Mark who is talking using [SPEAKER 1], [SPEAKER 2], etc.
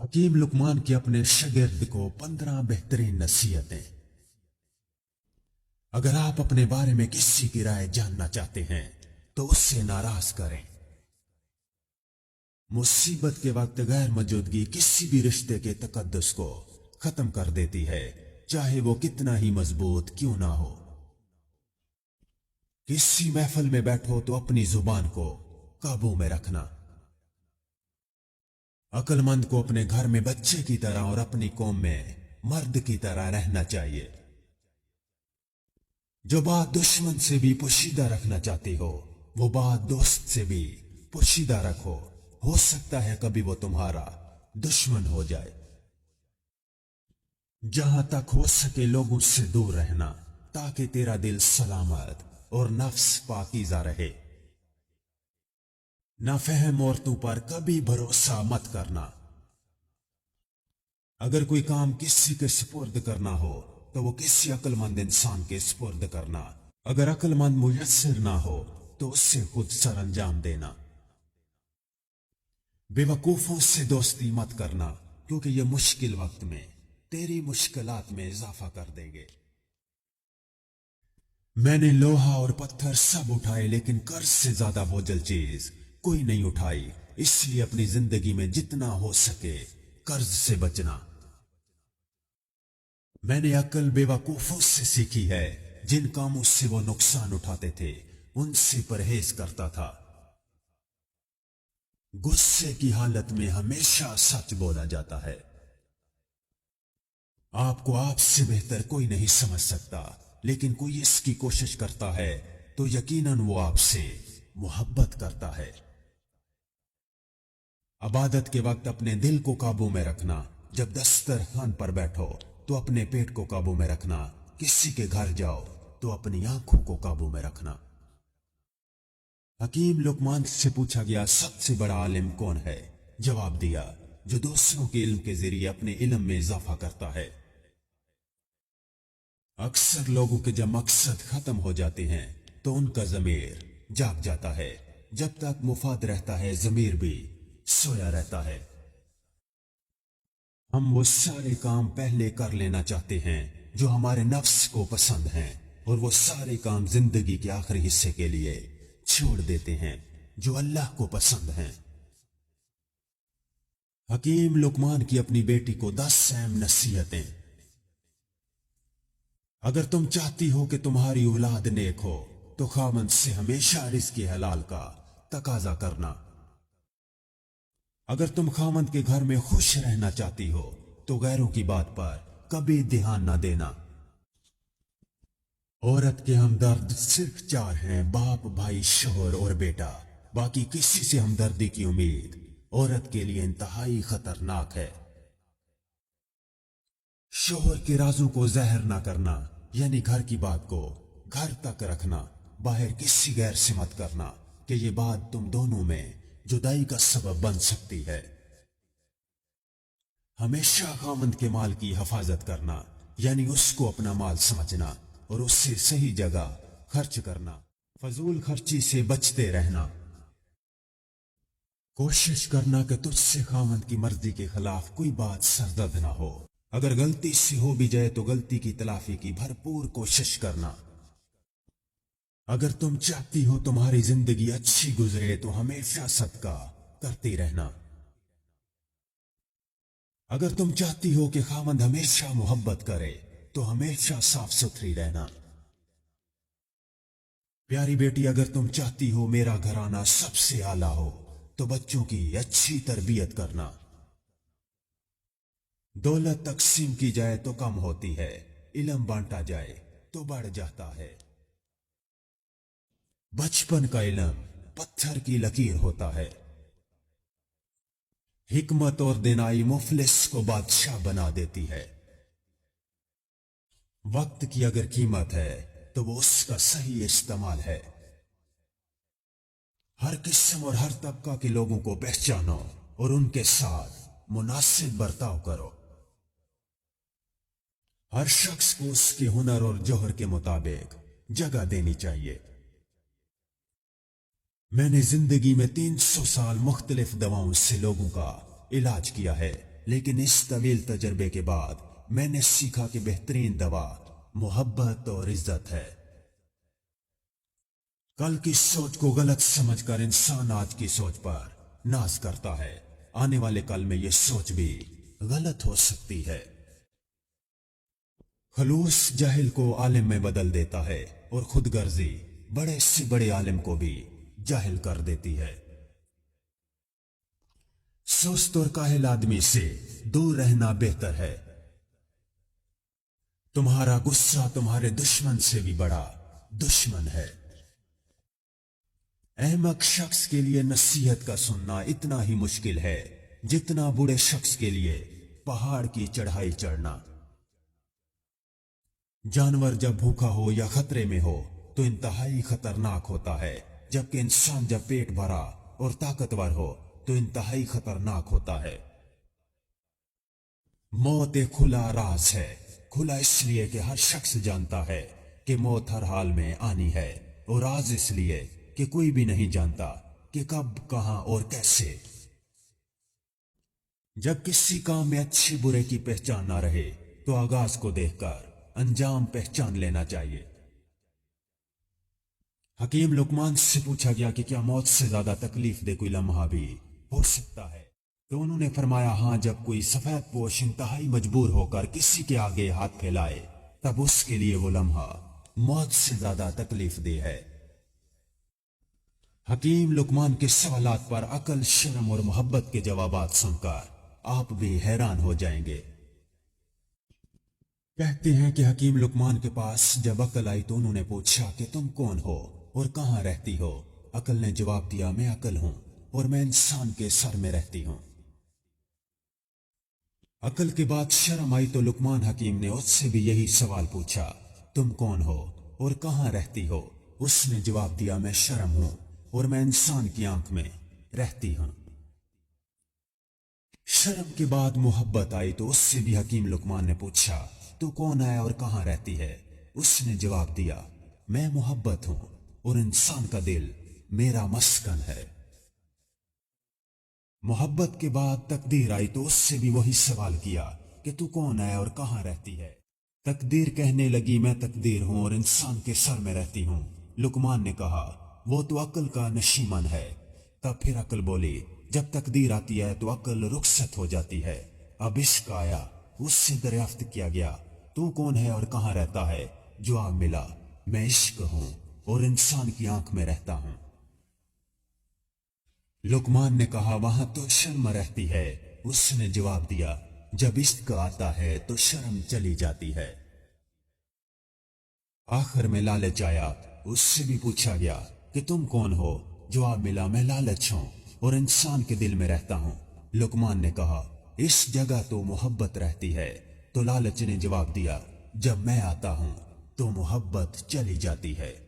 [SPEAKER 1] حکیم لقمان کی اپنے شاگرد کو 15 بہترین نصیحتیں۔ اگر آپ اپنے بارے میں کسی کی رائے جاننا چاہتے ہیں تو اس سے ناراض کریں۔ مصیبت کے وقت غیر موجودگی کسی بھی رشتے کے تقدس کو ختم کر دیتی ہے، چاہے وہ کتنا ہی مضبوط کیوں نہ ہو۔ کسی محفل میں بیٹھو تو اپنی زبان کو قابو میں رکھنا۔ عقل مند کو اپنے گھر میں بچے کی طرح اور اپنی قوم میں مرد کی طرح رہنا چاہیے۔ جو بات دشمن سے بھی پوشیدہ رکھنا چاہتی ہو وہ بات دوست سے بھی پوشیدہ رکھو، ہو سکتا ہے کبھی وہ تمہارا دشمن ہو جائے۔ جہاں تک ہو سکے لوگوں سے دور رہنا تاکہ تیرا دل سلامت اور نفس پاکیزہ رہے۔ نافہم عورتوں پر کبھی بھروسہ مت کرنا۔ اگر کوئی کام کسی کے سپرد کرنا ہو تو وہ کسی عقل مند انسان کے سپرد کرنا۔ اگر عقل مند میسر نہ ہو تو اس سے خود سر انجام دینا۔ بے وقوفوں سے دوستی مت کرنا کیونکہ یہ مشکل وقت میں تیری مشکلات میں اضافہ کر دیں گے۔ میں نے لوہا اور پتھر سب اٹھائے لیکن قرض سے زیادہ بوجھل چیز کوئی نہیں اٹھائی، اس لیے اپنی زندگی میں جتنا ہو سکے قرض سے بچنا۔ میں نے عقل بے وقوفوں سے سیکھی ہے، جن کاموں سے وہ نقصان اٹھاتے تھے ان سے پرہیز کرتا تھا۔ غصے کی حالت میں ہمیشہ سچ بولا جاتا ہے۔ آپ کو آپ سے بہتر کوئی نہیں سمجھ سکتا، لیکن کوئی اس کی کوشش کرتا ہے تو یقیناً وہ آپ سے محبت کرتا ہے۔ عبادت کے وقت اپنے دل کو قابو میں رکھنا۔ جب دسترخوان پر بیٹھو تو اپنے پیٹ کو قابو میں رکھنا۔ کسی کے گھر جاؤ تو اپنی آنکھوں کو قابو میں رکھنا۔ حکیم لقمان سے پوچھا گیا سب سے بڑا عالم کون ہے؟ جواب دیا جو دوسروں کے علم کے ذریعے اپنے علم میں اضافہ کرتا ہے۔ اکثر لوگوں کے جب مقصد ختم ہو جاتے ہیں تو ان کا ضمیر جاگ جاتا ہے۔ جب تک مفاد رہتا ہے ضمیر بھی سویا رہتا ہے۔ ہم وہ سارے کام پہلے کر لینا چاہتے ہیں جو ہمارے نفس کو پسند ہیں، اور وہ سارے کام زندگی کے آخری حصے کے لیے چھوڑ دیتے ہیں جو اللہ کو پسند ہیں۔ حکیم لقمان کی اپنی بیٹی کو 10 اہم نصیحتیں۔ اگر تم چاہتی ہو کہ تمہاری اولاد نیک ہو تو خاوند سے ہمیشہ رزق حلال کا تقاضا کرنا۔ اگر تم خاوند کے گھر میں خوش رہنا چاہتی ہو تو غیروں کی بات پر کبھی دھیان نہ دینا۔ عورت کے ہمدرد صرف 4 ہیں: باپ، بھائی، شوہر اور بیٹا۔ باقی کسی سے ہمدردی کی امید عورت کے لیے انتہائی خطرناک ہے۔ شوہر کے رازوں کو ظاہر نہ کرنا، یعنی گھر کی بات کو گھر تک رکھنا، باہر کسی غیر سے مت کرنا کہ یہ بات تم دونوں میں جدائی کا سبب بن سکتی ہے۔ ہمیشہ خاوند کے مال کی حفاظت کرنا، یعنی اس کو اپنا مال سمجھنا اور اس سے صحیح جگہ خرچ کرنا، فضول خرچی سے بچتے رہنا۔ کوشش کرنا کہ تجھ سے خاوند کی مرضی کے خلاف کوئی بات سرزد نہ ہو۔ اگر غلطی سے ہو بھی جائے تو غلطی کی تلافی کی بھرپور کوشش کرنا۔ اگر تم چاہتی ہو تمہاری زندگی اچھی گزرے تو ہمیشہ صدقہ کرتی رہنا۔ اگر تم چاہتی ہو کہ خاوند ہمیشہ محبت کرے تو ہمیشہ صاف ستھری رہنا۔ پیاری بیٹی، اگر تم چاہتی ہو میرا گھرانہ سب سے اعلیٰ ہو تو بچوں کی اچھی تربیت کرنا۔ دولت تقسیم کی جائے تو کم ہوتی ہے، علم بانٹا جائے تو بڑھ جاتا ہے۔ بچپن کا علم پتھر کی لکیر ہوتا ہے۔ حکمت اور دانائی مفلس کو بادشاہ بنا دیتی ہے۔ وقت کی اگر قیمت ہے تو وہ اس کا صحیح استعمال ہے۔ ہر قسم اور ہر طبقہ کے لوگوں کو پہچانو اور ان کے ساتھ مناسب برتاؤ کرو۔ ہر شخص کو اس کے ہنر اور جوہر کے مطابق جگہ دینی چاہیے۔ میں نے زندگی میں 300 سال مختلف دواؤں سے لوگوں کا علاج کیا ہے، لیکن اس طویل تجربے کے بعد میں نے سیکھا کہ بہترین دوا محبت اور عزت ہے۔ کل کی سوچ کو غلط سمجھ کر انسان آج کی سوچ پر ناز کرتا ہے، آنے والے کل میں یہ سوچ بھی غلط ہو سکتی ہے۔ خلوص جاہل کو عالم میں بدل دیتا ہے اور خود غرضی بڑے سے بڑے عالم کو بھی جاہل کر دیتی ہے۔ سست اور کاہل آدمی سے دور رہنا بہتر ہے۔ تمہارا غصہ تمہارے دشمن سے بھی بڑا دشمن ہے۔ احمق شخص کے لیے نصیحت کا سننا اتنا ہی مشکل ہے جتنا بوڑھے شخص کے لیے پہاڑ کی چڑھائی چڑھنا۔ جانور جب بھوکا ہو یا خطرے میں ہو تو انتہائی خطرناک ہوتا ہے، جبکہ انسان جب پیٹ بھرا اور طاقتور ہو تو انتہائی خطرناک ہوتا ہے۔ موت ایک کھلا راز ہے، کھلا اس لیے کہ ہر شخص جانتا ہے کہ موت ہر حال میں آنی ہے، اور راز اس لیے کہ کوئی بھی نہیں جانتا کہ کب، کہاں اور کیسے۔ جب کسی کام میں اچھے برے کی پہچان نہ رہے تو آغاز کو دیکھ کر انجام پہچان لینا چاہیے۔ حکیم لقمان سے پوچھا گیا کہ کیا موت سے زیادہ تکلیف دہ کوئی لمحہ بھی ہو سکتا ہے؟ تو انہوں نے فرمایا ہاں، جب کوئی سفید پوش انتہائی مجبور ہو کر کسی کے آگے ہاتھ پھیلائے تب اس کے لیے وہ لمحہ موت سے زیادہ تکلیف دہ ہے۔ حکیم لقمان کے سوالات پر عقل، شرم اور محبت کے جوابات سن کر آپ بھی حیران ہو جائیں گے۔ کہتے ہیں کہ حکیم لقمان کے پاس جب عقل آئی تو انہوں نے پوچھا کہ تم کون ہو اور کہاں رہتی ہو؟ عقل نے جواب دیا میں عقل ہوں اور میں انسان کے سر میں رہتی ہوں۔ عقل کے بعد شرم آئی تو لقمان حکیم نے اس سے بھی یہی سوال پوچھا، تم کون ہو اور کہاں رہتی ہو؟ اس نے جواب دیا میں شرم ہوں اور میں انسان کی آنکھ میں رہتی ہوں۔ شرم کے بعد محبت آئی تو اس سے بھی حکیم لقمان نے پوچھا تو کون ہے اور کہاں رہتی ہے؟ اس نے جواب دیا میں محبت ہوں اور انسان کا دل میرا مسکن ہے۔ محبت کے بعد تقدیر آئی تو اس سے بھی وہی سوال کیا کہ تو کون ہے اور کہاں رہتی ہے؟ تقدیر کہنے لگی میں تقدیر ہوں اور انسان کے سر میں رہتی ہوں۔ لقمان نے کہا وہ تو عقل کا نشیمن ہے۔ تب پھر عقل بولی جب تقدیر آتی ہے تو عقل رخصت ہو جاتی ہے۔ اب عشق آیا، اس سے دریافت کیا گیا تو کون ہے اور کہاں رہتا ہے؟ جواب ملا میں عشق ہوں اور انسان کی آنکھ میں رہتا ہوں۔ لقمان نے کہا وہاں تو شرم رہتی ہے۔ اس نے جواب دیا جب عشق آتا ہے تو شرم چلی جاتی ہے۔ آخر میں لالچ آیا، اس سے بھی پوچھا گیا کہ تم کون ہو؟ جواب ملا میں لالچ ہوں اور انسان کے دل میں رہتا ہوں۔ لقمان نے کہا اس جگہ تو محبت رہتی ہے۔ تو لالچ نے جواب دیا جب میں آتا ہوں تو محبت چلی جاتی ہے۔